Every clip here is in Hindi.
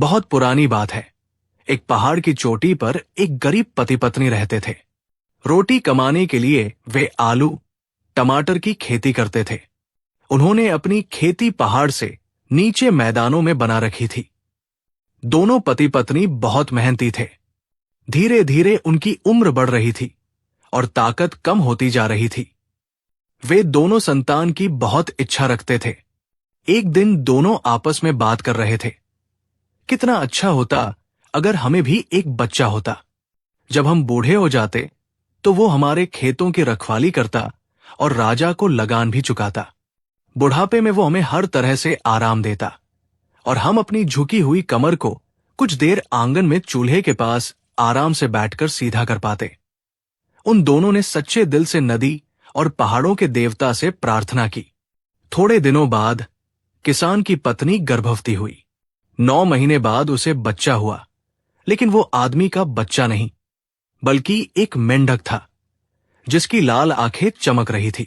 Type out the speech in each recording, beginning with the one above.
बहुत पुरानी बात है। एक पहाड़ की चोटी पर एक गरीब पति पत्नी रहते थे। रोटी कमाने के लिए वे आलू, टमाटर की खेती करते थे। उन्होंने अपनी खेती पहाड़ से नीचे मैदानों में बना रखी थी। दोनों पति पत्नी बहुत मेहनती थे। धीरे धीरे उनकी उम्र बढ़ रही थी और ताकत कम होती जा रही थी। वे दोनों संतान की बहुत इच्छा रखते थे। एक दिन दोनों आपस में बात कर रहे थे, कितना अच्छा होता अगर हमें भी एक बच्चा होता। जब हम बूढ़े हो जाते तो वो हमारे खेतों की रखवाली करता और राजा को लगान भी चुकाता। बुढ़ापे में वो हमें हर तरह से आराम देता और हम अपनी झुकी हुई कमर को कुछ देर आंगन में चूल्हे के पास आराम से बैठकर सीधा कर पाते। उन दोनों ने सच्चे दिल से नदी और पहाड़ों के देवता से प्रार्थना की। थोड़े दिनों बाद किसान की पत्नी गर्भवती हुई। 9 महीने बाद उसे बच्चा हुआ, लेकिन वो आदमी का बच्चा नहीं, बल्कि एक मेंढक था जिसकी लाल आंखें चमक रही थी।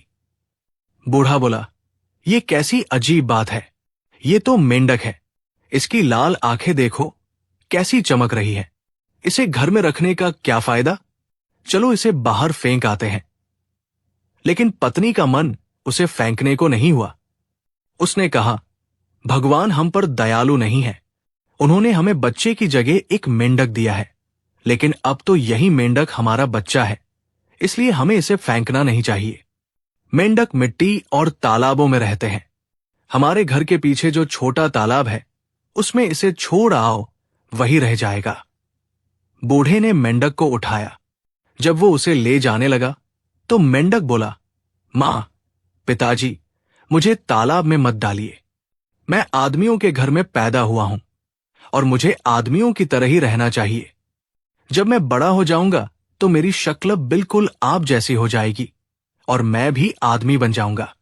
बूढ़ा बोला, ये कैसी अजीब बात है। ये तो मेंढक है, इसकी लाल आंखें देखो कैसी चमक रही है। इसे घर में रखने का क्या फायदा? चलो इसे बाहर फेंक आते हैं। लेकिन पत्नी का मन उसे फेंकने को नहीं हुआ। उसने कहा, भगवान हम पर दयालु नहीं है। उन्होंने हमें बच्चे की जगह एक मेंढक दिया है, लेकिन अब तो यही मेंढक हमारा बच्चा है, इसलिए हमें इसे फेंकना नहीं चाहिए। मेंढक मिट्टी और तालाबों में रहते हैं। हमारे घर के पीछे जो छोटा तालाब है उसमें इसे छोड़ आओ, वही रह जाएगा। बूढ़े ने मेंढक को उठाया। जब वो उसे ले जाने लगा तो मेंढक बोला, मां, पिताजी, मुझे तालाब में मत डालिए। मैं आदमियों के घर में पैदा हुआ हूं और मुझे आदमियों की तरह ही रहना चाहिए। जब मैं बड़ा हो जाऊंगा तो मेरी शक्ल बिल्कुल आप जैसी हो जाएगी और मैं भी आदमी बन जाऊंगा।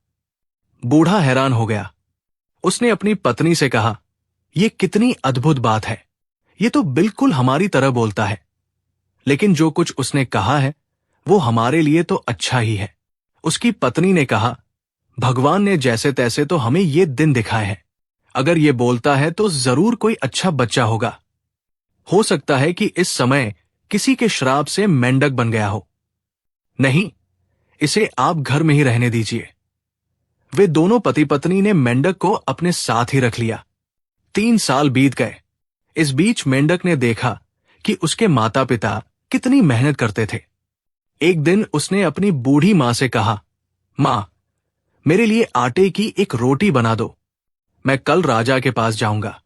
बूढ़ा हैरान हो गया। उसने अपनी पत्नी से कहा, यह कितनी अद्भुत बात है। ये तो बिल्कुल हमारी तरह बोलता है। लेकिन जो कुछ उसने कहा है वो हमारे लिए तो अच्छा ही है। उसकी पत्नी ने कहा, भगवान ने जैसे तैसे तो हमें ये दिन दिखाए हैं। अगर ये बोलता है तो जरूर कोई अच्छा बच्चा होगा। हो सकता है कि इस समय किसी के श्राप से मेंढक बन गया हो। नहीं, इसे आप घर में ही रहने दीजिए। वे दोनों पति पत्नी ने मेंढक को अपने साथ ही रख लिया। 3 साल बीत गए। इस बीच मेंढक ने देखा कि उसके माता पिता कितनी मेहनत करते थे। एक दिन उसने अपनी बूढ़ी मां से कहा, मां, मेरे लिए आटे की एक रोटी बना दो। मैं कल राजा के पास जाऊंगा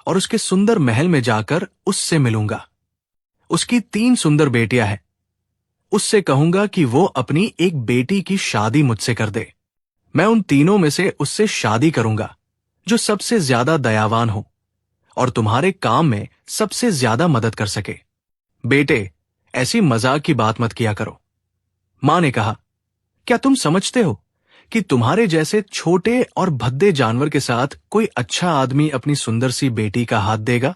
और उसके सुंदर महल में जाकर उससे मिलूंगा। उसकी 3 सुंदर बेटियां हैं। उससे कहूंगा कि वो अपनी एक बेटी की शादी मुझसे कर दे। मैं उन तीनों में से उससे शादी करूंगा जो सबसे ज्यादा दयावान हो और तुम्हारे काम में सबसे ज्यादा मदद कर सके। बेटे, ऐसी मजाक की बात मत किया करो। मां ने कहा, क्या तुम समझते हो कि तुम्हारे जैसे छोटे और भद्दे जानवर के साथ कोई अच्छा आदमी अपनी सुंदर सी बेटी का हाथ देगा?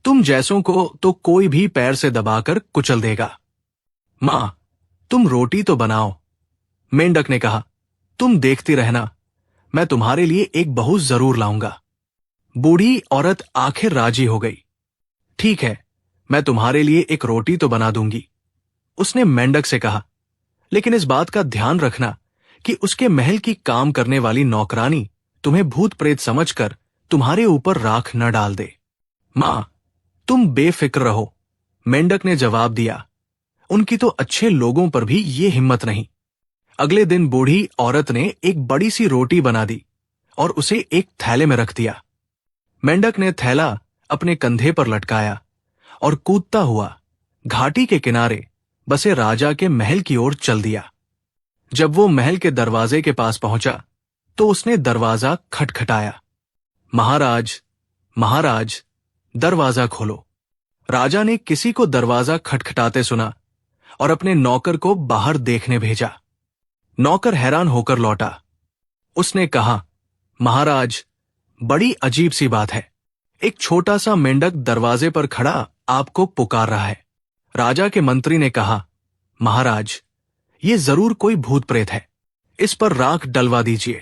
तुम जैसों को तो कोई भी पैर से दबाकर कुचल देगा। मां, तुम रोटी तो बनाओ। मेंढक ने कहा, तुम देखती रहना, मैं तुम्हारे लिए एक बहू जरूर लाऊंगा। बूढ़ी औरत आखिर राजी हो गई। ठीक है, मैं तुम्हारे लिए एक रोटी तो बना दूंगी। उसने मेंढक से कहा, लेकिन इस बात का ध्यान रखना कि उसके महल की काम करने वाली नौकरानी तुम्हें भूत प्रेत समझकर तुम्हारे ऊपर राख न डाल दे। मां, तुम बेफिक्र रहो, मेंढक ने जवाब दिया। उनकी तो अच्छे लोगों पर भी ये हिम्मत नहीं। अगले दिन बूढ़ी औरत ने एक बड़ी सी रोटी बना दी और उसे एक थैले में रख दिया। मेंढक ने थैला अपने कंधे पर लटकाया और कूदता हुआ घाटी के किनारे बसे राजा के महल की ओर चल दिया। जब वो महल के दरवाजे के पास पहुंचा तो उसने दरवाजा खटखटाया। महाराज, महाराज, दरवाजा खोलो। राजा ने किसी को दरवाजा खटखटाते सुना और अपने नौकर को बाहर देखने भेजा। नौकर हैरान होकर लौटा। उसने कहा, महाराज, बड़ी अजीब सी बात है। एक छोटा सा मेंढक दरवाजे पर खड़ा आपको पुकार रहा है। राजा के मंत्री ने कहा, महाराज, ये जरूर कोई भूत प्रेत है, इस पर राख डलवा दीजिए।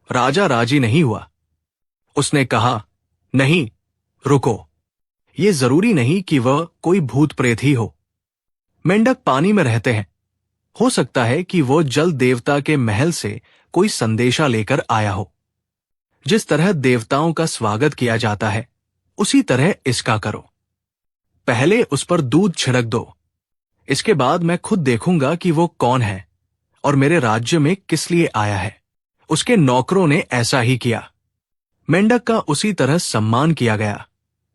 राजा राजी नहीं हुआ। उसने कहा, नहीं, रुको, ये जरूरी नहीं कि वह कोई भूत प्रेत ही हो। मेंढक पानी में रहते हैं। हो सकता है कि वो जल देवता के महल से कोई संदेशा लेकर आया हो। जिस तरह देवताओं का स्वागत किया जाता है, उसी तरह इसका करो। पहले उस पर दूध छिड़क दो। इसके बाद मैं खुद देखूंगा कि वो कौन है और मेरे राज्य में किस लिए आया है। उसके नौकरों ने ऐसा ही किया। मेंढक का उसी तरह सम्मान किया गया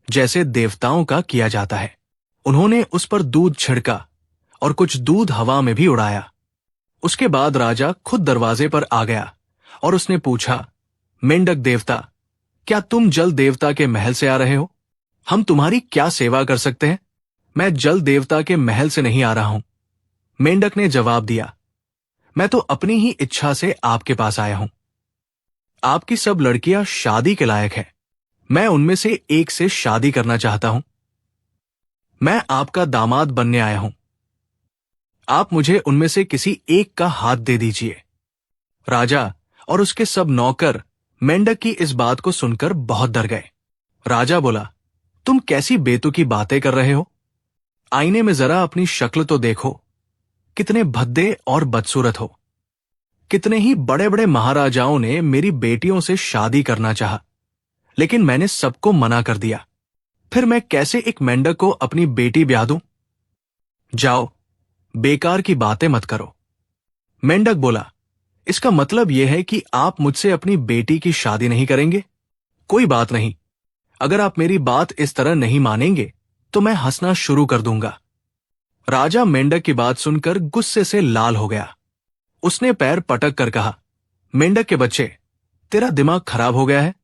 जैसे देवताओं का किया जाता है। उन्होंने उस पर दूध छिड़का और कुछ दूध हवा में भी उड़ाया। उसके बाद राजा खुद दरवाजे पर आ गया और उसने पूछा, मेंढक देवता, क्या तुम जल देवता के महल से आ रहे हो? हम तुम्हारी क्या सेवा कर सकते हैं? मैं जल देवता के महल से नहीं आ रहा हूं। मेंढक ने जवाब दिया, मैं तो अपनी ही इच्छा से आपके पास आया हूं। आपकी सब लड़कियां शादी के लायक हैं। मैं उनमें से एक से शादी करना चाहता हूं। मैं आपका दामाद बनने आया हूं। आप मुझे उनमें से किसी एक का हाथ दे दीजिए। राजा और उसके सब नौकर मेंढक की इस बात को सुनकर बहुत डर गए। राजा बोला, तुम कैसी बेतुकी बातें कर रहे हो? आईने में जरा अपनी शक्ल तो देखो, कितने भद्दे और बदसूरत हो। कितने ही बड़े बड़े महाराजाओं ने मेरी बेटियों से शादी करना चाहा, लेकिन मैंने सबको मना कर दिया। फिर मैं कैसे एक मेंढक को अपनी बेटी ब्याह दूं? जाओ, बेकार की बातें मत करो। मेंढक बोला, इसका मतलब यह है कि आप मुझसे अपनी बेटी की शादी नहीं करेंगे? कोई बात नहीं, अगर आप मेरी बात इस तरह नहीं मानेंगे तो मैं हंसना शुरू कर दूंगा। राजा मेंढक की बात सुनकर गुस्से से लाल हो गया। उसने पैर पटक कर कहा, मेंढक के बच्चे, तेरा दिमाग खराब हो गया है?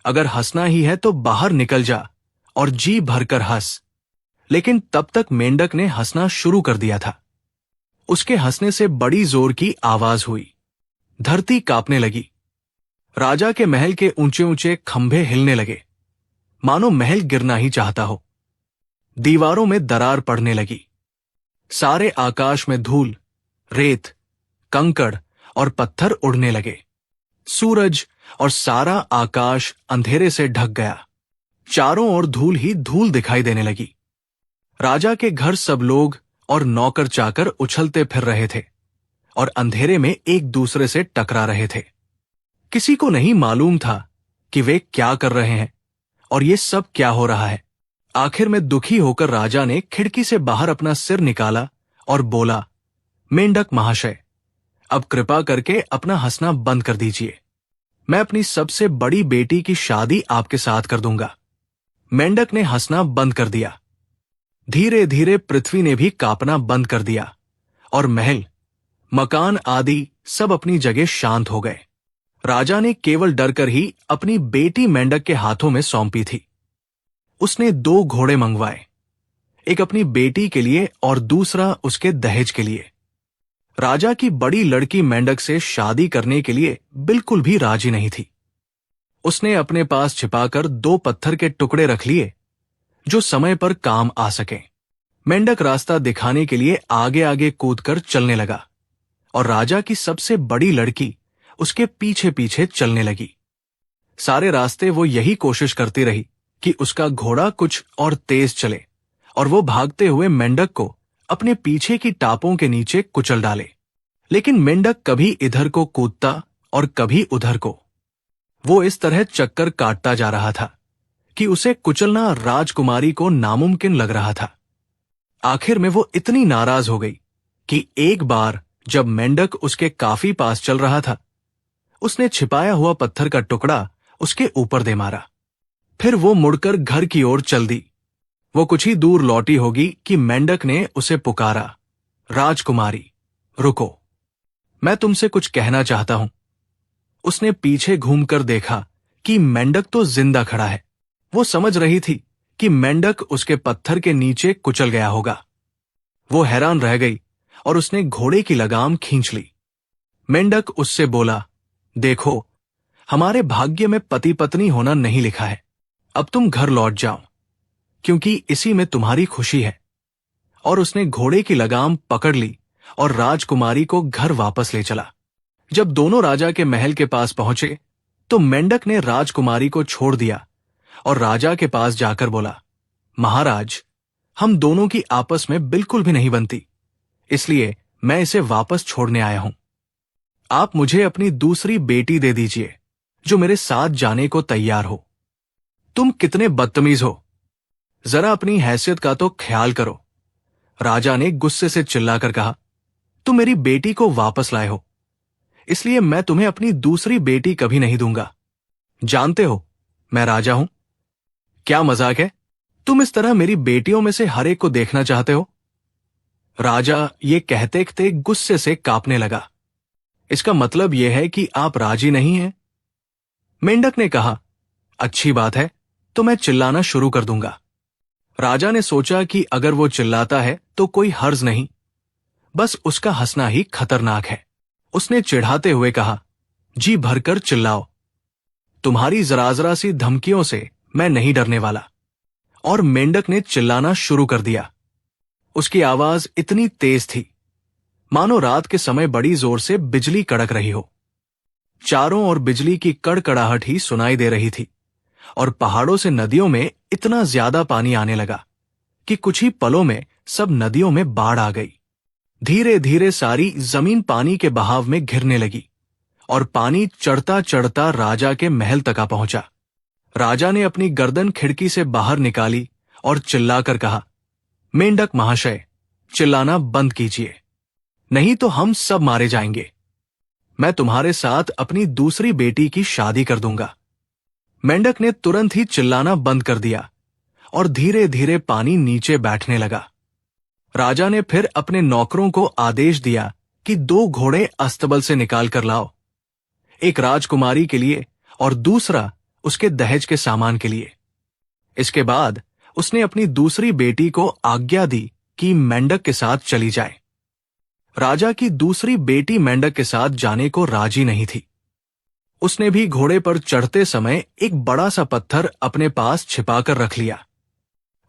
अगर हंसना ही है तो बाहर निकल जा और जी भरकर हंस। लेकिन तब तक मेंढक ने हंसना शुरू कर दिया था। उसके हंसने से बड़ी जोर की आवाज हुई। धरती कांपने लगी। राजा के महल के ऊंचे ऊंचे खंभे हिलने लगे, मानो महल गिरना ही चाहता हो। दीवारों में दरार पड़ने लगी। सारे आकाश में धूल, रेत, कंकड़ और पत्थर उड़ने लगे। सूरज और सारा आकाश अंधेरे से ढक गया। चारों ओर धूल ही धूल दिखाई देने लगी। राजा के घर सब लोग और नौकर चाकर उछलते फिर रहे थे और अंधेरे में एक दूसरे से टकरा रहे थे। किसी को नहीं मालूम था कि वे क्या कर रहे हैं और ये सब क्या हो रहा है। आखिर में दुखी होकर राजा ने खिड़की से बाहर अपना सिर निकाला और बोला, मेंढक महाशय, अब कृपा करके अपना हंसना बंद कर दीजिए। मैं अपनी सबसे बड़ी बेटी की शादी आपके साथ कर दूंगा। मेंढक ने हंसना बंद कर दिया। धीरे धीरे पृथ्वी ने भी कांपना बंद कर दिया और महल, मकान आदि सब अपनी जगह शांत हो गए। राजा ने केवल डरकर ही अपनी बेटी मेंढक के हाथों में सौंपी थी। उसने 2 घोड़े मंगवाए, एक अपनी बेटी के लिए और दूसरा उसके दहेज के लिए। राजा की बड़ी लड़की मेंढक से शादी करने के लिए बिल्कुल भी राजी नहीं थी। उसने अपने पास छिपाकर 2 पत्थर के टुकड़े रख लिए जो समय पर काम आ सके। मेंढक रास्ता दिखाने के लिए आगे आगे कूदकर चलने लगा और राजा की सबसे बड़ी लड़की उसके पीछे पीछे चलने लगी। सारे रास्ते वो यही कोशिश करती रही कि उसका घोड़ा कुछ और तेज चले और वो भागते हुए मेंढक को अपने पीछे की टापों के नीचे कुचल डाले। लेकिन मेंढक कभी इधर को कूदता और कभी उधर को। वो इस तरह चक्कर काटता जा रहा था कि उसे कुचलना राजकुमारी को नामुमकिन लग रहा था। आखिर में वो इतनी नाराज हो गई कि एक बार जब मेंढक उसके काफी पास चल रहा था, उसने छिपाया हुआ पत्थर का टुकड़ा उसके ऊपर दे मारा। फिर वो मुड़कर घर की ओर चल दी। वो कुछ ही दूर लौटी होगी कि मेंढक ने उसे पुकारा, राजकुमारी, रुको, मैं तुमसे कुछ कहना चाहता हूं। उसने पीछे घूमकर देखा कि मेंढक तो जिंदा खड़ा है। वो समझ रही थी कि मेंढक उसके पत्थर के नीचे कुचल गया होगा। वो हैरान रह गई और उसने घोड़े की लगाम खींच ली। मेंढक उससे बोला, देखो, हमारे भाग्य में पति पत्नी होना नहीं लिखा है। अब तुम घर लौट जाओ, क्योंकि इसी में तुम्हारी खुशी है। और उसने घोड़े की लगाम पकड़ ली और राजकुमारी को घर वापस ले चला। जब दोनों राजा के महल के पास पहुंचे तो मेंढक ने राजकुमारी को छोड़ दिया और राजा के पास जाकर बोला, महाराज, हम दोनों की आपस में बिल्कुल भी नहीं बनती, इसलिए मैं इसे वापस छोड़ने आया हूं। आप मुझे अपनी दूसरी बेटी दे दीजिए, जो मेरे साथ जाने को तैयार हो। तुम कितने बदतमीज हो, जरा अपनी हैसियत का तो ख्याल करो, राजा ने गुस्से से चिल्लाकर कहा। तुम मेरी बेटी को वापस लाए हो, इसलिए मैं तुम्हें अपनी दूसरी बेटी कभी नहीं दूंगा। जानते हो, मैं राजा हूं। क्या मजाक है? तुम इस तरह मेरी बेटियों में से हर एक को देखना चाहते हो? राजा ये कहते कहते गुस्से से कांपने लगा। इसका मतलब यह है कि आप राजी नहीं हैं? मेंढक ने कहा, अच्छी बात है, तो मैं चिल्लाना शुरू कर दूंगा। राजा ने सोचा कि अगर वो चिल्लाता है तो कोई हर्ज नहीं, बस उसका हंसना ही खतरनाक है। उसने चिढ़ाते हुए कहा, जी भरकर चिल्लाओ, तुम्हारी जरा सी धमकियों से मैं नहीं डरने वाला। और मेंढक ने चिल्लाना शुरू कर दिया। उसकी आवाज इतनी तेज थी मानो रात के समय बड़ी जोर से बिजली कड़क रही हो। चारों ओर बिजली की कड़कड़ाहट ही सुनाई दे रही थी और पहाड़ों से नदियों में इतना ज्यादा पानी आने लगा कि कुछ ही पलों में सब नदियों में बाढ़ आ गई। धीरे धीरे सारी जमीन पानी के बहाव में घिरने लगी और पानी चढ़ता चढ़ता राजा के महल तक आ पहुंचा। राजा ने अपनी गर्दन खिड़की से बाहर निकाली और चिल्लाकर कहा, मेंढक महाशय, चिल्लाना बंद कीजिए, नहीं तो हम सब मारे जाएंगे। मैं तुम्हारे साथ अपनी दूसरी बेटी की शादी कर दूंगा। मेंढक ने तुरंत ही चिल्लाना बंद कर दिया और धीरे धीरे पानी नीचे बैठने लगा। राजा ने फिर अपने नौकरों को आदेश दिया कि 2 घोड़े अस्तबल से निकाल कर लाओ, एक राजकुमारी के लिए और दूसरा उसके दहेज के सामान के लिए। इसके बाद उसने अपनी दूसरी बेटी को आज्ञा दी कि मेंढक के साथ चली जाए। राजा की दूसरी बेटी मेंढक के साथ जाने को राजी नहीं थी। उसने भी घोड़े पर चढ़ते समय एक बड़ा सा पत्थर अपने पास छिपाकर रख लिया।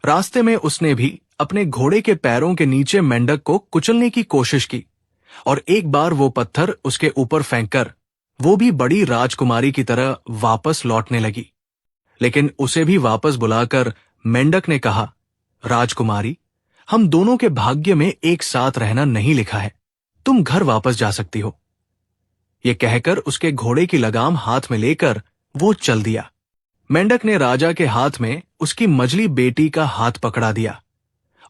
रास्ते में उसने भी अपने घोड़े के पैरों के नीचे मेंढक को कुचलने की कोशिश की और एक बार वो पत्थर उसके ऊपर फेंककर वो भी बड़ी राजकुमारी की तरह वापस लौटने लगी। लेकिन उसे भी वापस बुलाकर मेंढक ने कहा, राजकुमारी, हम दोनों के भाग्य में एक साथ रहना नहीं लिखा है, तुम घर वापस जा सकती हो। ये कहकर उसके घोड़े की लगाम हाथ में लेकर वो चल दिया। मेंढक ने राजा के हाथ में उसकी मझली बेटी का हाथ पकड़ा दिया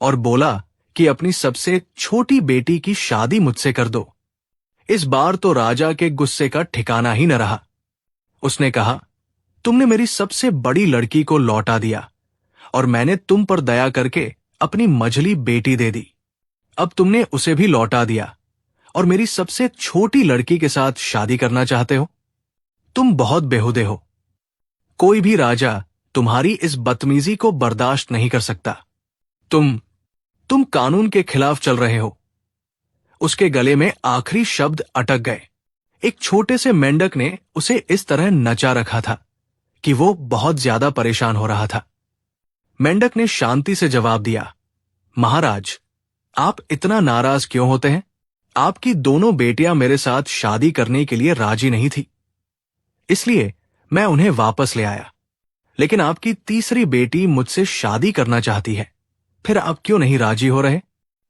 और बोला कि अपनी सबसे छोटी बेटी की शादी मुझसे कर दो। इस बार तो राजा के गुस्से का ठिकाना ही न रहा। उसने कहा, तुमने मेरी सबसे बड़ी लड़की को लौटा दिया और मैंने तुम पर दया करके अपनी मझली बेटी दे दी। अब तुमने उसे भी लौटा दिया और मेरी सबसे छोटी लड़की के साथ शादी करना चाहते हो। तुम बहुत बेहुदे हो। कोई भी राजा तुम्हारी इस बदतमीजी को बर्दाश्त नहीं कर सकता। तुम कानून के खिलाफ चल रहे हो। उसके गले में आखिरी शब्द अटक गए। एक छोटे से मेंढक ने उसे इस तरह नचा रखा था कि वो बहुत ज्यादा परेशान हो रहा था। मेंढक ने शांति से जवाब दिया, महाराज, आप इतना नाराज क्यों होते हैं? आपकी दोनों बेटियां मेरे साथ शादी करने के लिए राजी नहीं थी, इसलिए मैं उन्हें वापस ले आया। लेकिन आपकी तीसरी बेटी मुझसे शादी करना चाहती है, फिर आप क्यों नहीं राजी हो रहे?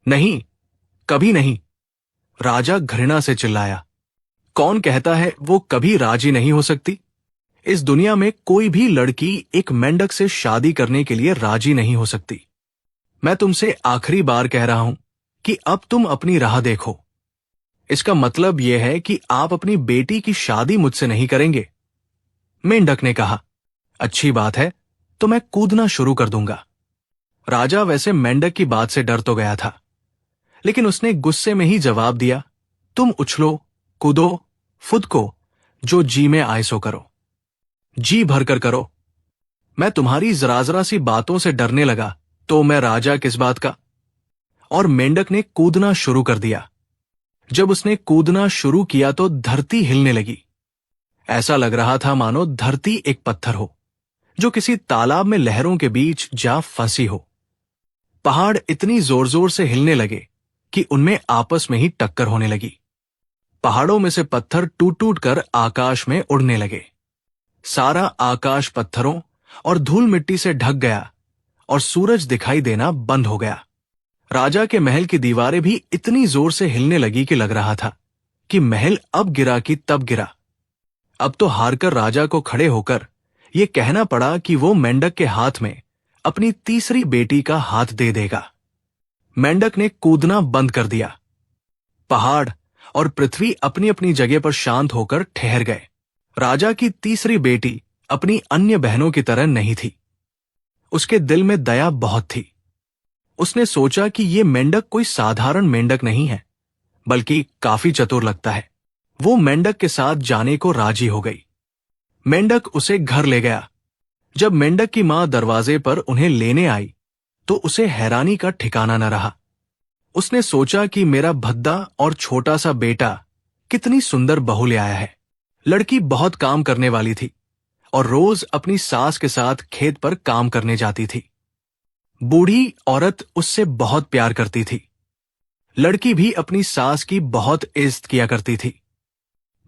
नहीं, कभी नहीं, राजा घृणा से चिल्लाया। कौन कहता है वो कभी राजी नहीं हो सकती? इस दुनिया में कोई भी लड़की एक मेंढक से शादी करने के लिए राजी नहीं हो सकती। मैं तुमसे आखिरी बार कह रहा हूं कि अब तुम अपनी राह देखो। इसका मतलब यह है कि आप अपनी बेटी की शादी मुझसे नहीं करेंगे। मेंढक ने कहा, अच्छी बात है, तो मैं कूदना शुरू कर दूंगा। राजा वैसे मेंढक की बात से डर तो गया था, लेकिन उसने गुस्से में ही जवाब दिया, तुम उछलो, कूदो, फुदको, जो जी में आए सो करो, जी भरकर करो। मैं तुम्हारी जरा सी बातों से डरने लगा तो मैं राजा किस बात का? और मेंढक ने कूदना शुरू कर दिया। जब उसने कूदना शुरू किया तो धरती हिलने लगी। ऐसा लग रहा था मानो धरती एक पत्थर हो जो किसी तालाब में लहरों के बीच जा फंसी हो। पहाड़ इतनी जोर जोर से हिलने लगे कि उनमें आपस में ही टक्कर होने लगी। पहाड़ों में से पत्थर टूट टूट कर आकाश में उड़ने लगे। सारा आकाश पत्थरों और धूल मिट्टी से ढक गया और सूरज दिखाई देना बंद हो गया। राजा के महल की दीवारें भी इतनी जोर से हिलने लगी कि लग रहा था कि महल अब गिरा कि तब गिरा। अब तो हारकर राजा को खड़े होकर यह कहना पड़ा कि वो मेंढक के हाथ में अपनी तीसरी बेटी का हाथ दे देगा। मेंढक ने कूदना बंद कर दिया। पहाड़ और पृथ्वी अपनी अपनी जगह पर शांत होकर ठहर गए। राजा की तीसरी बेटी अपनी अन्य बहनों की तरह नहीं थी। उसके दिल में दया बहुत थी। उसने सोचा कि यह मेंढक कोई साधारण मेंढक नहीं है, बल्कि काफी चतुर लगता है। वो मेंढक के साथ जाने को राजी हो गई। मेंढक उसे घर ले गया। जब मेंढक की मां दरवाजे पर उन्हें लेने आई तो उसे हैरानी का ठिकाना न रहा। उसने सोचा कि मेरा भद्दा और छोटा सा बेटा कितनी सुंदर बहू ले आया है। लड़की बहुत काम करने वाली थी और रोज अपनी सास के साथ खेत पर काम करने जाती थी। बूढ़ी औरत उससे बहुत प्यार करती थी। लड़की भी अपनी सास की बहुत इज्जत किया करती थी।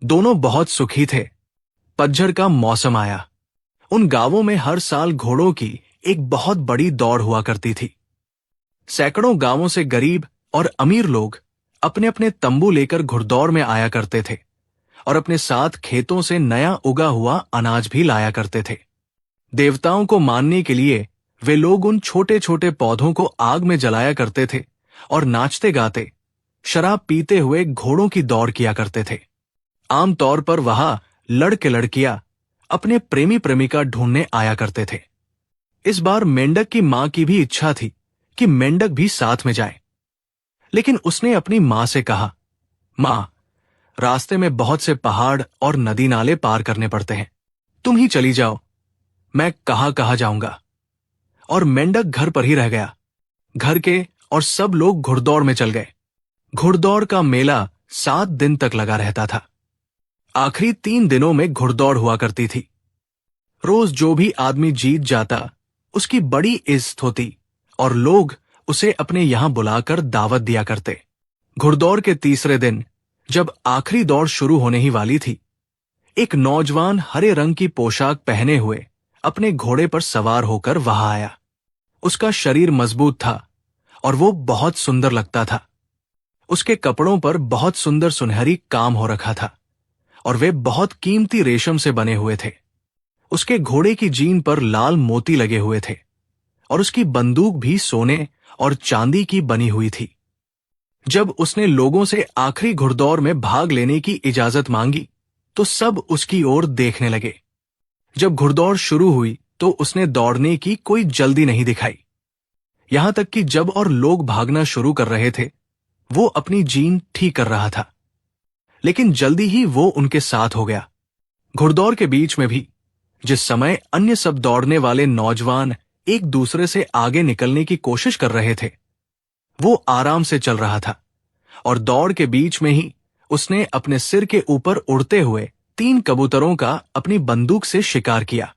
दोनों बहुत सुखी थे। पतझड़ का मौसम आया। उन गांवों में हर साल घोड़ों की एक बहुत बड़ी दौड़ हुआ करती थी। सैकड़ों गांवों से गरीब और अमीर लोग अपने अपने तंबू लेकर घुड़दौड़ में आया करते थे और अपने साथ खेतों से नया उगा हुआ अनाज भी लाया करते थे। देवताओं को मानने के लिए वे लोग उन छोटे छोटे पौधों को आग में जलाया करते थे और नाचते गाते शराब पीते हुए घोड़ों की दौड़ किया करते थे। आमतौर पर वहां लड़के लड़कियां अपने प्रेमी प्रेमिका ढूंढने आया करते थे। इस बार मेंढक की मां की भी इच्छा थी कि मेंढक भी साथ में जाए, लेकिन उसने अपनी मां से कहा, मां, रास्ते में बहुत से पहाड़ और नदी नाले पार करने पड़ते हैं, तुम ही चली जाओ, मैं कहां जाऊंगा। और मेंढक घर पर ही रह गया। घर के और सब लोग घुड़दौड़ में चल गए। घुड़दौड़ का मेला 7 दिन तक लगा रहता था। आखिरी 3 दिनों में घुड़दौड़ हुआ करती थी। रोज जो भी आदमी जीत जाता उसकी बड़ी इज्जत होती और लोग उसे अपने यहां बुलाकर दावत दिया करते। घुड़दौड़ के तीसरे दिन जब आखिरी दौड़ शुरू होने ही वाली थी, एक नौजवान हरे रंग की पोशाक पहने हुए अपने घोड़े पर सवार होकर वहां आया। उसका शरीर मजबूत था और वो बहुत सुंदर लगता था। उसके कपड़ों पर बहुत सुंदर सुनहरी काम हो रखा था और वे बहुत कीमती रेशम से बने हुए थे। उसके घोड़े की जीन पर लाल मोती लगे हुए थे और उसकी बंदूक भी सोने और चांदी की बनी हुई थी। जब उसने लोगों से आखिरी घुड़दौड़ में भाग लेने की इजाजत मांगी तो सब उसकी ओर देखने लगे। जब घुड़दौड़ शुरू हुई तो उसने दौड़ने की कोई जल्दी नहीं दिखाई। यहां तक कि जब और लोग भागना शुरू कर रहे थे, वो अपनी जीन ठीक कर रहा था, लेकिन जल्दी ही वो उनके साथ हो गया। घुड़दौड़ के बीच में भी जिस समय अन्य सब दौड़ने वाले नौजवान एक दूसरे से आगे निकलने की कोशिश कर रहे थे, वो आराम से चल रहा था और दौड़ के बीच में ही उसने अपने सिर के ऊपर उड़ते हुए 3 कबूतरों का अपनी बंदूक से शिकार किया।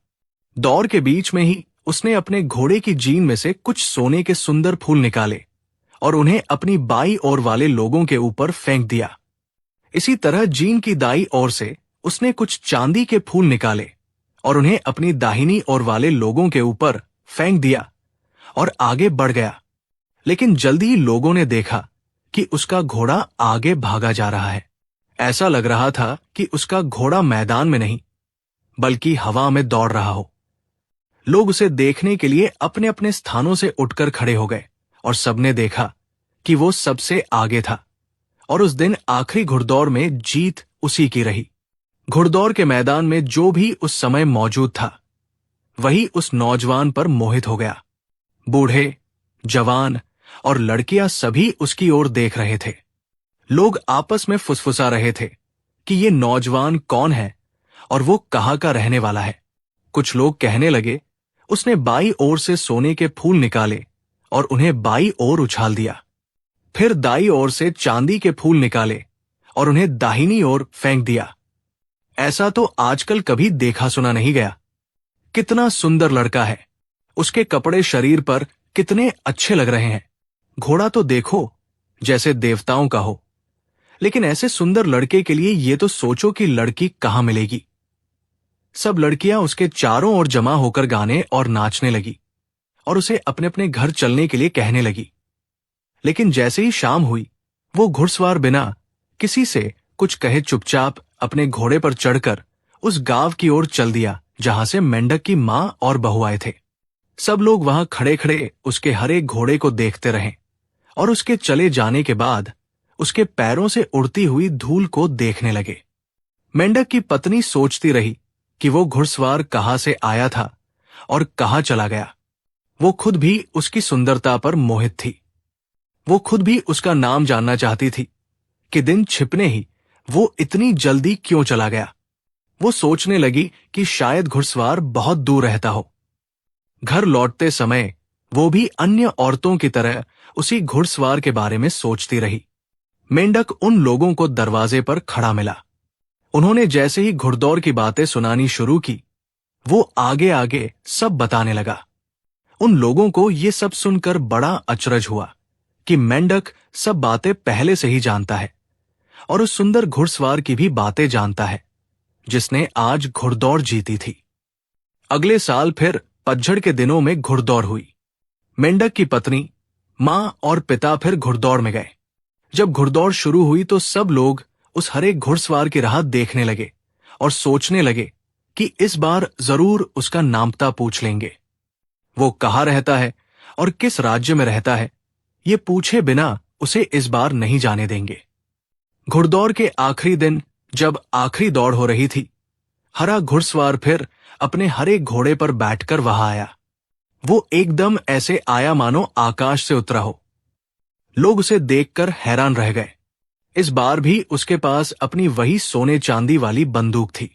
दौड़ के बीच में ही उसने अपने घोड़े की जीन में से कुछ सोने के सुंदर फूल निकाले और उन्हें अपनी बाई ओर वाले लोगों के ऊपर फेंक दिया। इसी तरह जीन की दाई ओर से उसने कुछ चांदी के फूल निकाले और उन्हें अपनी दाहिनी ओर वाले लोगों के ऊपर फेंक दिया और आगे बढ़ गया। लेकिन जल्दी ही लोगों ने देखा कि उसका घोड़ा आगे भागा जा रहा है। ऐसा लग रहा था कि उसका घोड़ा मैदान में नहीं बल्कि हवा में दौड़ रहा हो। लोग उसे देखने के लिए अपने अपने स्थानों से उठकर खड़े हो गए और सबने देखा कि वो सबसे आगे था और उस दिन आखिरी घुड़दौड़ में जीत उसी की रही। घुड़दौड़ के मैदान में जो भी उस समय मौजूद था वही उस नौजवान पर मोहित हो गया। बूढ़े, जवान और लड़कियां सभी उसकी ओर देख रहे थे। लोग आपस में फुसफुसा रहे थे कि ये नौजवान कौन है और वो कहाँ का रहने वाला है। कुछ लोग कहने लगे, उसने बाई ओर से सोने के फूल निकाले और उन्हें बाई ओर उछाल दिया, फिर दाई ओर से चांदी के फूल निकाले और उन्हें दाहिनी ओर फेंक दिया। ऐसा तो आजकल कभी देखा सुना नहीं गया। कितना सुंदर लड़का है, उसके कपड़े शरीर पर कितने अच्छे लग रहे हैं। घोड़ा तो देखो जैसे देवताओं का हो, लेकिन ऐसे सुंदर लड़के के लिए ये तो सोचो कि लड़की कहां मिलेगी। सब लड़कियां उसके चारों ओर जमा होकर गाने और नाचने लगी और उसे अपने अपने घर चलने के लिए कहने लगी। लेकिन जैसे ही शाम हुई, वो घुड़सवार बिना किसी से कुछ कहे चुपचाप अपने घोड़े पर चढ़कर उस गांव की ओर चल दिया जहां से मेंढक की मां और बहू आए थे। सब लोग वहां खड़े खड़े उसके हरे घोड़े को देखते रहे और उसके चले जाने के बाद उसके पैरों से उड़ती हुई धूल को देखने लगे। मेंढक की पत्नी सोचती रही कि वो घुड़सवार कहाँ से आया था और कहाँ चला गया। वो खुद भी उसकी सुंदरता पर मोहित थी। वो खुद भी उसका नाम जानना चाहती थी कि दिन छिपने ही वो इतनी जल्दी क्यों चला गया। वो सोचने लगी कि शायद घुड़सवार बहुत दूर रहता हो। घर लौटते समय वो भी अन्य औरतों की तरह उसी घुड़सवार के बारे में सोचती रही। मेंढक उन लोगों को दरवाजे पर खड़ा मिला। उन्होंने जैसे ही घुड़दौड़ की बातें सुनानी शुरू की, वो आगे आगे सब बताने लगा। उन लोगों को ये सब सुनकर बड़ा अचरज हुआ कि मेंढक सब बातें पहले से ही जानता है और उस सुंदर घुड़सवार की भी बातें जानता है जिसने आज घुड़दौड़ जीती थी। अगले साल फिर पतझड़ के दिनों में घुड़दौड़ हुई। मेंढक की पत्नी, मां और पिता फिर घुड़दौड़ में गए। जब घुड़दौड़ शुरू हुई तो सब लोग उस हरे घुड़सवार की राह देखने लगे और सोचने लगे कि इस बार जरूर उसका नामता पूछ लेंगे। वो कहाँ रहता है और किस राज्य में रहता है, ये पूछे बिना उसे इस बार नहीं जाने देंगे। घुड़दौड़ के आखिरी दिन जब आखिरी दौड़ हो रही थी, हरा घुड़सवार फिर अपने हरे घोड़े पर बैठकर वहां आया। वो एकदम ऐसे आया मानो आकाश से उतरा हो। लोग उसे देखकर हैरान रह गए। इस बार भी उसके पास अपनी वही सोने चांदी वाली बंदूक थी,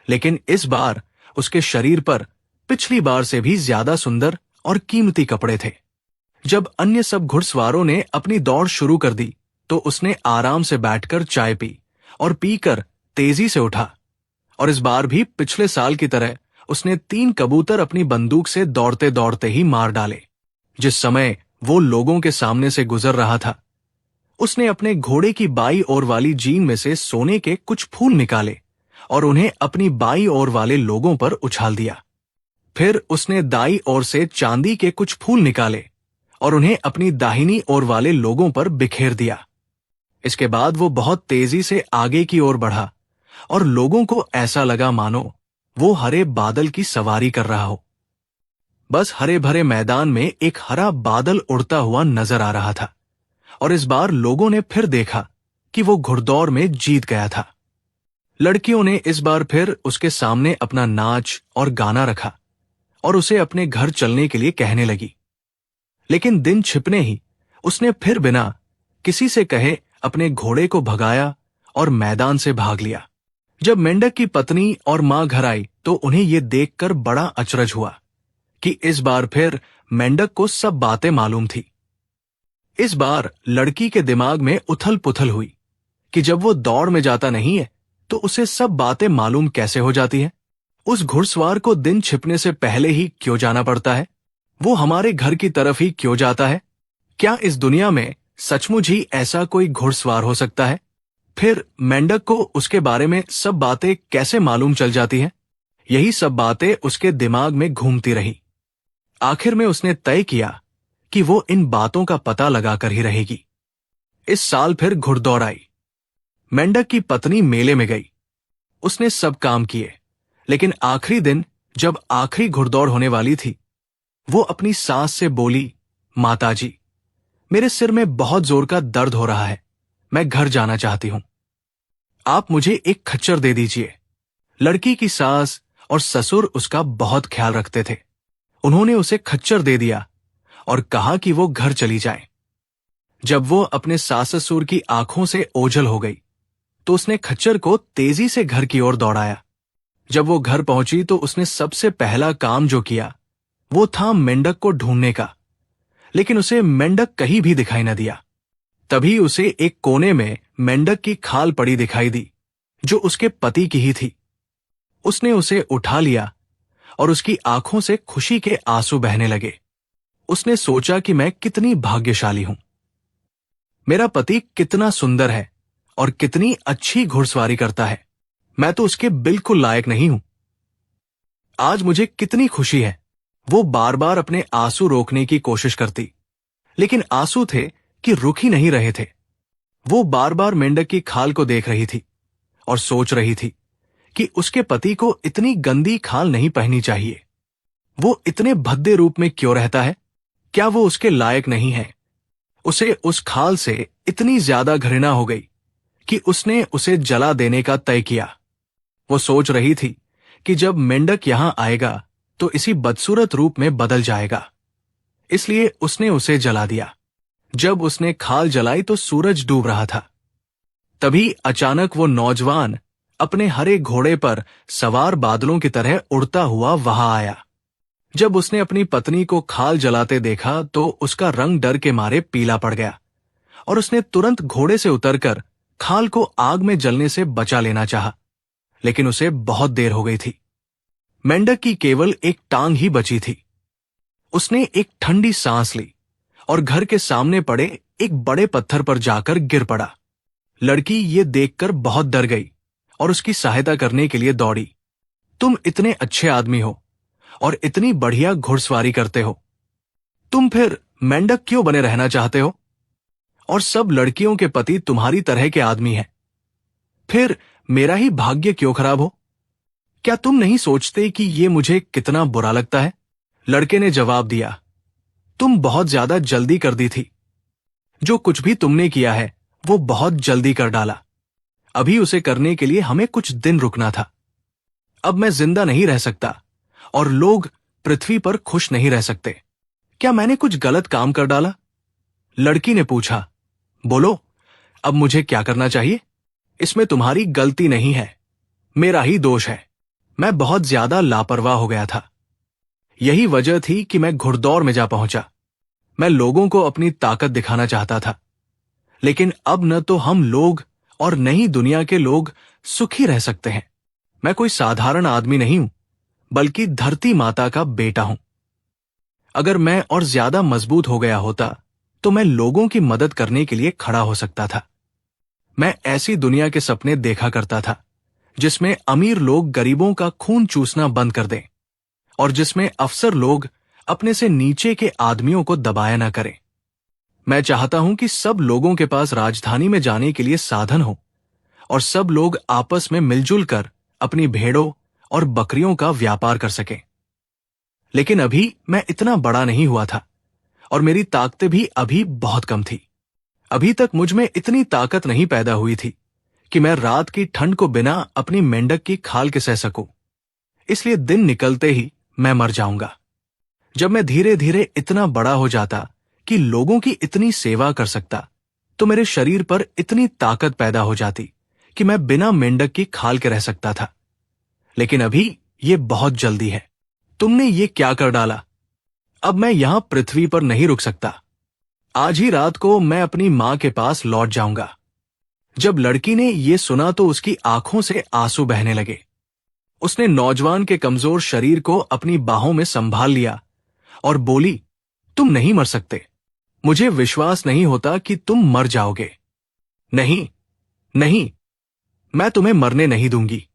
लेकिन इस बार उसके शरीर पर पिछली बार से भी ज्यादा सुंदर और कीमती कपड़े थे। जब अन्य सब घुड़सवारों ने अपनी दौड़ शुरू कर दी तो उसने आराम से बैठकर चाय पी और पीकर तेजी से उठा। और इस बार भी पिछले साल की तरह उसने 3 कबूतर अपनी बंदूक से दौड़ते दौड़ते ही मार डाले। जिस समय वो लोगों के सामने से गुजर रहा था, उसने अपने घोड़े की बाई ओर वाली जीन में से सोने के कुछ फूल निकाले और उन्हें अपनी बाई ओर वाले लोगों पर उछाल दिया। फिर उसने दाई ओर से चांदी के कुछ फूल निकाले और उन्हें अपनी दाहिनी ओर वाले लोगों पर बिखेर दिया। इसके बाद वो बहुत तेजी से आगे की ओर बढ़ा और लोगों को ऐसा लगा मानो वो हरे बादल की सवारी कर रहा हो। बस हरे भरे मैदान में एक हरा बादल उड़ता हुआ नजर आ रहा था और इस बार लोगों ने फिर देखा कि वो घुड़दौड़ में जीत गया था। लड़कियों ने इस बार फिर उसके सामने अपना नाच और गाना रखा और उसे अपने घर चलने के लिए कहने लगी। लेकिन दिन छिपने ही उसने फिर बिना किसी से कहे अपने घोड़े को भगाया और मैदान से भाग लिया। जब मेंढक की पत्नी और मां घर आई तो उन्हें यह देखकर बड़ा अचरज हुआ कि इस बार फिर मेंढक को सब बातें मालूम थी। इस बार लड़की के दिमाग में उथल पुथल हुई कि जब वो दौड़ में जाता नहीं है तो उसे सब बातें मालूम कैसे हो जाती हैं। उस घुड़सवार को दिन छिपने से पहले ही क्यों जाना पड़ता है? वो हमारे घर की तरफ ही क्यों जाता है? क्या इस दुनिया में सचमुच ही ऐसा कोई घुड़सवार हो सकता है? फिर मेंढक को उसके बारे में सब बातें कैसे मालूम चल जाती हैं? यही सब बातें उसके दिमाग में घूमती रही। आखिर में उसने तय किया कि वो इन बातों का पता लगाकर ही रहेगी। इस साल फिर घुड़दौड़ आई। मेंढक की पत्नी मेले में गई। उसने सब काम किए, लेकिन आखिरी दिन जब आखिरी घुड़दौड़ होने वाली थी, वो अपनी सास से बोली, माताजी, मेरे सिर में बहुत जोर का दर्द हो रहा है, मैं घर जाना चाहती हूं। आप मुझे एक खच्चर दे दीजिए। लड़की की सास और ससुर उसका बहुत ख्याल रखते थे। उन्होंने उसे खच्चर दे दिया और कहा कि वो घर चली जाए। जब वो अपने सास ससुर की आंखों से ओझल हो गई तो उसने खच्चर को तेजी से घर की ओर दौड़ाया। जब वो घर पहुंची तो उसने सबसे पहला काम जो किया वो था मेंढक को ढूंढने का, लेकिन उसे मेंढक कहीं भी दिखाई न दिया। तभी उसे एक कोने में मेंढक की खाल पड़ी दिखाई दी जो उसके पति की ही थी। उसने उसे उठा लिया और उसकी आंखों से खुशी के आंसू बहने लगे। उसने सोचा कि मैं कितनी भाग्यशाली हूं। मेरा पति कितना सुंदर है और कितनी अच्छी घुड़सवारी करता है। मैं तो उसके बिल्कुल लायक नहीं हूं। आज मुझे कितनी खुशी है। वो बार बार अपने आंसू रोकने की कोशिश करती, लेकिन आंसू थे कि रुक ही नहीं रहे थे। वो बार बार मेंढक की खाल को देख रही थी और सोच रही थी कि उसके पति को इतनी गंदी खाल नहीं पहननी चाहिए। वो इतने भद्दे रूप में क्यों रहता है? क्या वो उसके लायक नहीं है? उसे उस खाल से इतनी ज्यादा घृणा हो गई कि उसने उसे जला देने का तय किया। वो सोच रही थी कि जब मेंढक यहां आएगा तो इसी बदसूरत रूप में बदल जाएगा, इसलिए उसने उसे जला दिया। जब उसने खाल जलाई तो सूरज डूब रहा था। तभी अचानक वो नौजवान अपने हरे घोड़े पर सवार बादलों की तरह उड़ता हुआ वहां आया। जब उसने अपनी पत्नी को खाल जलाते देखा तो उसका रंग डर के मारे पीला पड़ गया और उसने तुरंत घोड़े से उतरकर खाल को आग में जलने से बचा लेना चाहा, लेकिन उसे बहुत देर हो गई थी। मेंढक की केवल एक टांग ही बची थी। उसने एक ठंडी सांस ली और घर के सामने पड़े एक बड़े पत्थर पर जाकर गिर पड़ा। लड़की ये देखकर बहुत डर गई और उसकी सहायता करने के लिए दौड़ी। तुम इतने अच्छे आदमी हो और इतनी बढ़िया घुड़सवारी करते हो, तुम फिर मेंढक क्यों बने रहना चाहते हो? और सब लड़कियों के पति तुम्हारी तरह के आदमी हैं। फिर मेरा ही भाग्य क्यों खराब हो? क्या तुम नहीं सोचते कि ये मुझे कितना बुरा लगता है? लड़के ने जवाब दिया, तुम बहुत ज्यादा जल्दी कर दी थी। जो कुछ भी तुमने किया है वो बहुत जल्दी कर डाला। अभी उसे करने के लिए हमें कुछ दिन रुकना था। अब मैं जिंदा नहीं रह सकता और लोग पृथ्वी पर खुश नहीं रह सकते। क्या मैंने कुछ गलत काम कर डाला? लड़की ने पूछा। बोलो, अब मुझे क्या करना चाहिए? इसमें तुम्हारी गलती नहीं है, मेरा ही दोष है। मैं बहुत ज्यादा लापरवाह हो गया था। यही वजह थी कि मैं घुड़दौड़ में जा पहुंचा। मैं लोगों को अपनी ताकत दिखाना चाहता था, लेकिन अब न तो हम लोग और न ही दुनिया के लोग सुखी रह सकते हैं। मैं कोई साधारण आदमी नहीं हूं, बल्कि धरती माता का बेटा हूं। अगर मैं और ज्यादा मजबूत हो गया होता तो मैं लोगों की मदद करने के लिए खड़ा हो सकता था। मैं ऐसी दुनिया के सपने देखा करता था जिसमें अमीर लोग गरीबों का खून चूसना बंद कर दें और जिसमें अफसर लोग अपने से नीचे के आदमियों को दबाया ना करें। मैं चाहता हूं कि सब लोगों के पास राजधानी में जाने के लिए साधन हो और सब लोग आपस में मिलजुल कर अपनी भेड़ों और बकरियों का व्यापार कर सकें। लेकिन अभी मैं इतना बड़ा नहीं हुआ था और मेरी ताकतें भी अभी बहुत कम थी। अभी तक मुझ में इतनी ताकत नहीं पैदा हुई थी कि मैं रात की ठंड को बिना अपनी मेंढक की खाल के सह सकूं। इसलिए दिन निकलते ही मैं मर जाऊंगा। जब मैं धीरे धीरे इतना बड़ा हो जाता कि लोगों की इतनी सेवा कर सकता तो मेरे शरीर पर इतनी ताकत पैदा हो जाती कि मैं बिना मेंढक की खाल के रह सकता था। लेकिन अभी ये बहुत जल्दी है। तुमने ये क्या कर डाला? अब मैं यहां पृथ्वी पर नहीं रुक सकता। आज ही रात को मैं अपनी मां के पास लौट जाऊंगा। जब लड़की ने ये सुना तो उसकी आंखों से आंसू बहने लगे। उसने नौजवान के कमजोर शरीर को अपनी बाहों में संभाल लिया और बोली, तुम नहीं मर सकते। मुझे विश्वास नहीं होता कि तुम मर जाओगे। नहीं, नहीं, मैं तुम्हें मरने नहीं दूंगी।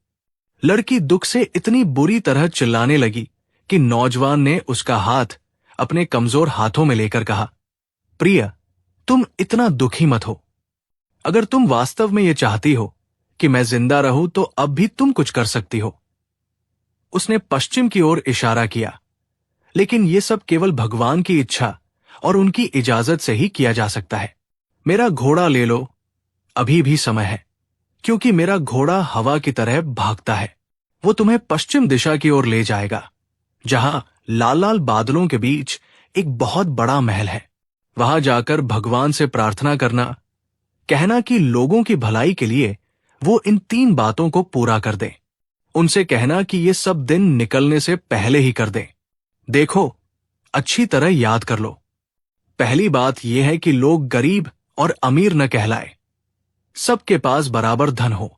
लड़की दुख से इतनी बुरी तरह चिल्लाने लगी कि नौजवान ने उसका हाथ अपने कमजोर हाथों में लेकर कहा, प्रिय, तुम इतना दुखी मत हो। अगर तुम वास्तव में ये चाहती हो कि मैं जिंदा रहूं तो अब भी तुम कुछ कर सकती हो। उसने पश्चिम की ओर इशारा किया, लेकिन ये सब केवल भगवान की इच्छा और उनकी इजाजत से ही किया जा सकता है। मेरा घोड़ा ले लो, अभी भी समय है, क्योंकि मेरा घोड़ा हवा की तरह भागता है। वो तुम्हें पश्चिम दिशा की ओर ले जाएगा, जहां लाल लाल बादलों के बीच एक बहुत बड़ा महल है। वहां जाकर भगवान से प्रार्थना करना, कहना कि लोगों की भलाई के लिए वो इन 3 बातों को पूरा कर दे। उनसे कहना कि ये सब दिन निकलने से पहले ही कर दें। देखो, अच्छी तरह याद कर लो। पहली बात यह है कि लोग गरीब और अमीर न कहलाए, सबके पास बराबर धन हो।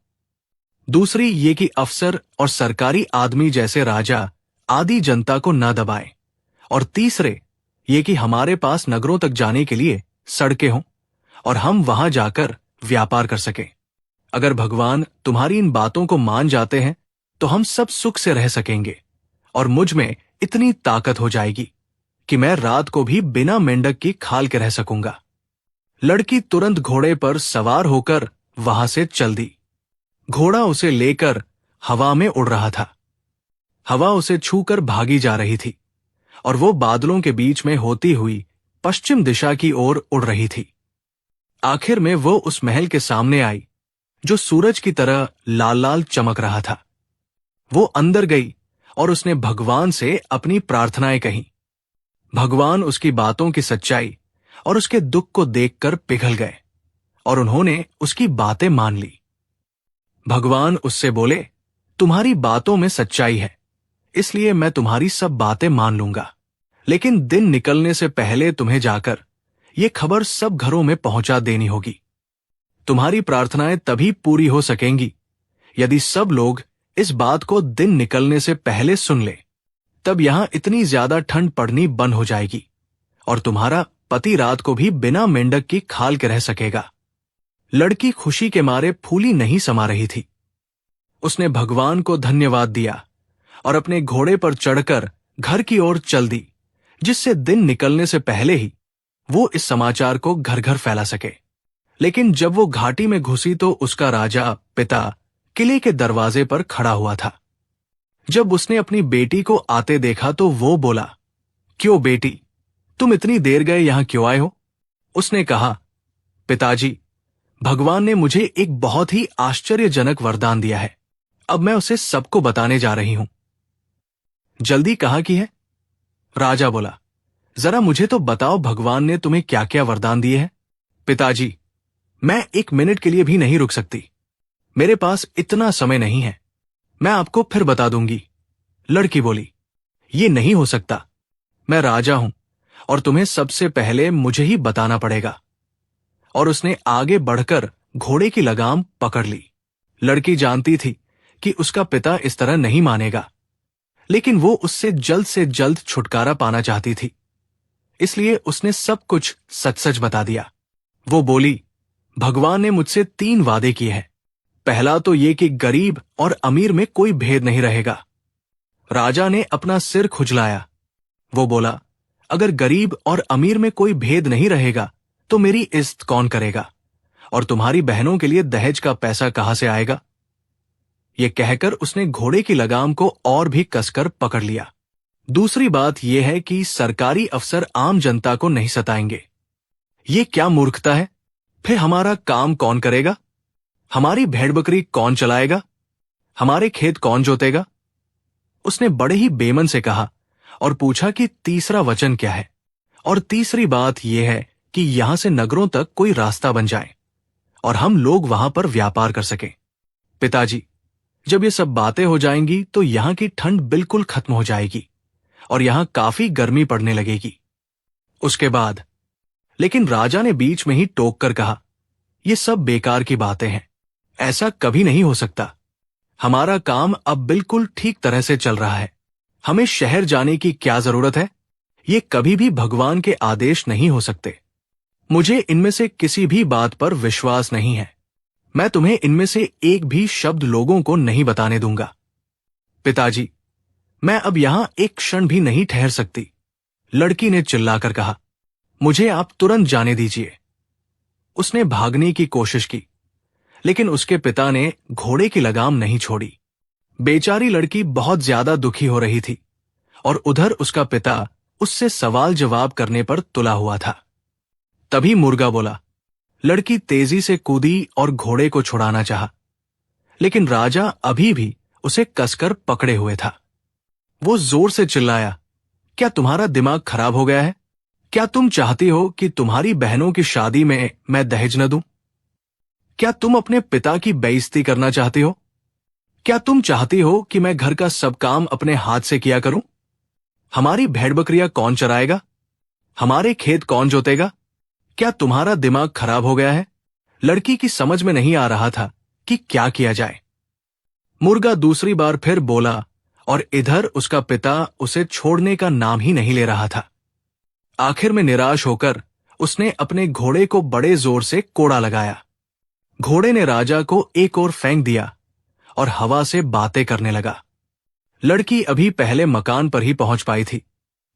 दूसरी ये कि अफसर और सरकारी आदमी जैसे राजा आदि जनता को न दबाएं। और तीसरे ये कि हमारे पास नगरों तक जाने के लिए सड़कें हों और हम वहां जाकर व्यापार कर सकें। अगर भगवान तुम्हारी इन बातों को मान जाते हैं तो हम सब सुख से रह सकेंगे और मुझ में इतनी ताकत हो जाएगी कि मैं रात को भी बिना मेंढक की खाल के रह सकूंगा। लड़की तुरंत घोड़े पर सवार होकर वहां से चल दी। घोड़ा उसे लेकर हवा में उड़ रहा था। हवा उसे छूकर भागी जा रही थी और वो बादलों के बीच में होती हुई पश्चिम दिशा की ओर उड़ रही थी। आखिर में वो उस महल के सामने आई जो सूरज की तरह लाल लाल चमक रहा था। वो अंदर गई और उसने भगवान से अपनी प्रार्थनाएं कहीं। भगवान उसकी बातों की सच्चाई और उसके दुख को देखकर पिघल गए और उन्होंने उसकी बातें मान ली। भगवान उससे बोले, तुम्हारी बातों में सच्चाई है, इसलिए मैं तुम्हारी सब बातें मान लूंगा, लेकिन दिन निकलने से पहले तुम्हें जाकर ये खबर सब घरों में पहुंचा देनी होगी। तुम्हारी प्रार्थनाएं तभी पूरी हो सकेंगी यदि सब लोग इस बात को दिन निकलने से पहले सुन ले। तब यहां इतनी ज्यादा ठंड पड़नी बंद हो जाएगी और तुम्हारा पति रात को भी बिना मेंढक की खाल के रह सकेगा। लड़की खुशी के मारे फूली नहीं समा रही थी। उसने भगवान को धन्यवाद दिया और अपने घोड़े पर चढ़कर घर की ओर चल दी, जिससे दिन निकलने से पहले ही वो इस समाचार को घर घर फैला सके। लेकिन जब वो घाटी में घुसी तो उसका राजा पिता किले के दरवाजे पर खड़ा हुआ था। जब उसने अपनी बेटी को आते देखा तो वो बोला, क्यों बेटी, तुम इतनी देर गए यहां क्यों आए हो? उसने कहा, पिताजी, भगवान ने मुझे एक बहुत ही आश्चर्यजनक वरदान दिया है। अब मैं उसे सबको बताने जा रही हूं। जल्दी कहाँ की है? राजा बोला, जरा मुझे तो बताओ भगवान ने तुम्हें क्या क्या वरदान दिए हैं। पिताजी, मैं 1 मिनट के लिए भी नहीं रुक सकती। मेरे पास इतना समय नहीं है। मैं आपको फिर बता दूंगी। लड़की बोली, ये नहीं हो सकता। मैं राजा हूं और तुम्हें सबसे पहले मुझे ही बताना पड़ेगा। और उसने आगे बढ़कर घोड़े की लगाम पकड़ ली। लड़की जानती थी कि उसका पिता इस तरह नहीं मानेगा, लेकिन वो उससे जल्द छुटकारा पाना चाहती थी, इसलिए उसने सब कुछ सच सच बता दिया। वो बोली, भगवान ने मुझसे 3 वादे किए हैं। पहला तो ये कि गरीब और अमीर में कोई भेद नहीं रहेगा। राजा ने अपना सिर खुजलाया। वो बोला, अगर गरीब और अमीर में कोई भेद नहीं रहेगा तो मेरी इज्जत कौन करेगा और तुम्हारी बहनों के लिए दहेज का पैसा कहां से आएगा? ये कहकर उसने घोड़े की लगाम को और भी कसकर पकड़ लिया। दूसरी बात यह है कि सरकारी अफसर आम जनता को नहीं सताएंगे। ये क्या मूर्खता है? फिर हमारा काम कौन करेगा? हमारी भेड़ बकरी कौन चलाएगा? हमारे खेत कौन जोतेगा? उसने बड़े ही बेमन से कहा और पूछा कि तीसरा वचन क्या है। और तीसरी बात यह है कि यहां से नगरों तक कोई रास्ता बन जाए और हम लोग वहां पर व्यापार कर सकें। पिताजी, जब ये सब बातें हो जाएंगी तो यहां की ठंड बिल्कुल खत्म हो जाएगी और यहां काफी गर्मी पड़ने लगेगी। उसके बाद लेकिन राजा ने बीच में ही टोक कर कहा, ये सब बेकार की बातें हैं। ऐसा कभी नहीं हो सकता। हमारा काम अब बिल्कुल ठीक तरह से चल रहा है। हमें शहर जाने की क्या जरूरत है? ये कभी भी भगवान के आदेश नहीं हो सकते। मुझे इनमें से किसी भी बात पर विश्वास नहीं है। मैं तुम्हें इनमें से एक भी शब्द लोगों को नहीं बताने दूंगा। पिताजी, मैं अब यहां एक क्षण भी नहीं ठहर सकती। लड़की ने चिल्लाकर कहा, मुझे आप तुरंत जाने दीजिए। उसने भागने की कोशिश की, लेकिन उसके पिता ने घोड़े की लगाम नहीं छोड़ी। बेचारी लड़की बहुत ज्यादा दुखी हो रही थी और उधर उसका पिता उससे सवाल जवाब करने पर तुला हुआ था। तभी मुर्गा बोला। लड़की तेजी से कूदी और घोड़े को छुड़ाना चाहा, लेकिन राजा अभी भी उसे कसकर पकड़े हुए था। वो जोर से चिल्लाया, क्या तुम्हारा दिमाग खराब हो गया है? क्या तुम चाहती हो कि तुम्हारी बहनों की शादी में मैं दहेज न दूं? क्या तुम अपने पिता की बेइज्जती करना चाहती हो? क्या तुम चाहती हो कि मैं घर का सब काम अपने हाथ से किया करूं? हमारी भेड़ बकरियां कौन चराएगा? हमारे खेत कौन जोतेगा? क्या तुम्हारा दिमाग खराब हो गया है? लड़की की समझ में नहीं आ रहा था कि क्या किया जाए। मुर्गा दूसरी बार फिर बोला और इधर उसका पिता उसे छोड़ने का नाम ही नहीं ले रहा था। आखिर में निराश होकर उसने अपने घोड़े को बड़े जोर से कोड़ा लगाया। घोड़े ने राजा को एक ओर फेंक दिया और हवा से बातें करने लगा। लड़की अभी पहले मकान पर ही पहुंच पाई थी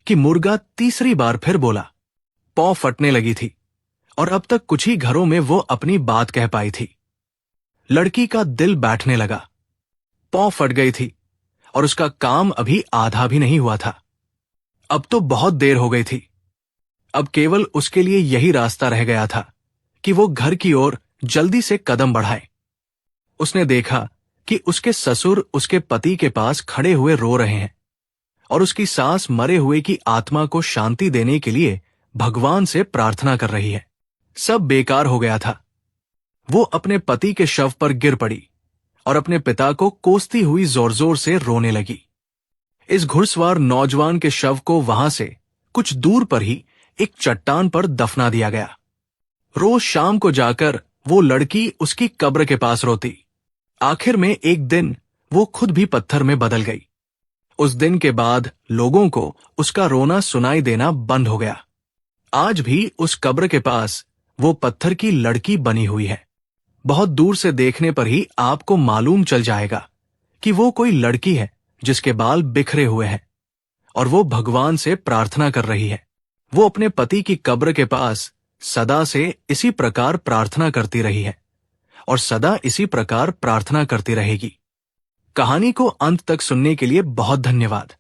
कि मुर्गा तीसरी बार फिर बोला। पौ फटने लगी थी और अब तक कुछ ही घरों में वो अपनी बात कह पाई थी। लड़की का दिल बैठने लगा। पौ फट गई थी और उसका काम अभी आधा भी नहीं हुआ था। अब तो बहुत देर हो गई थी। अब केवल उसके लिए यही रास्ता रह गया था कि वो घर की ओर जल्दी से कदम बढ़ाए। उसने देखा कि उसके ससुर उसके पति के पास खड़े हुए रो रहे हैं और उसकी सास मरे हुए की आत्मा को शांति देने के लिए भगवान से प्रार्थना कर रही है। सब बेकार हो गया था। वो अपने पति के शव पर गिर पड़ी और अपने पिता को कोसती हुई जोर जोर से रोने लगी। इस घुड़सवार नौजवान के शव को वहां से कुछ दूर पर ही एक चट्टान पर दफना दिया गया। रोज शाम को जाकर वो लड़की उसकी कब्र के पास रोती। आखिर में एक दिन वो खुद भी पत्थर में बदल गई। उस दिन के बाद लोगों को उसका रोना सुनाई देना बंद हो गया। आज भी उस कब्र के पास वो पत्थर की लड़की बनी हुई है। बहुत दूर से देखने पर ही आपको मालूम चल जाएगा कि वो कोई लड़की है जिसके बाल बिखरे हुए हैं और वो भगवान से प्रार्थना कर रही है। वो अपने पति की कब्र के पास सदा से इसी प्रकार प्रार्थना करती रही है और सदा इसी प्रकार प्रार्थना करती रहेगी। कहानी को अंत तक सुनने के लिए बहुत धन्यवाद।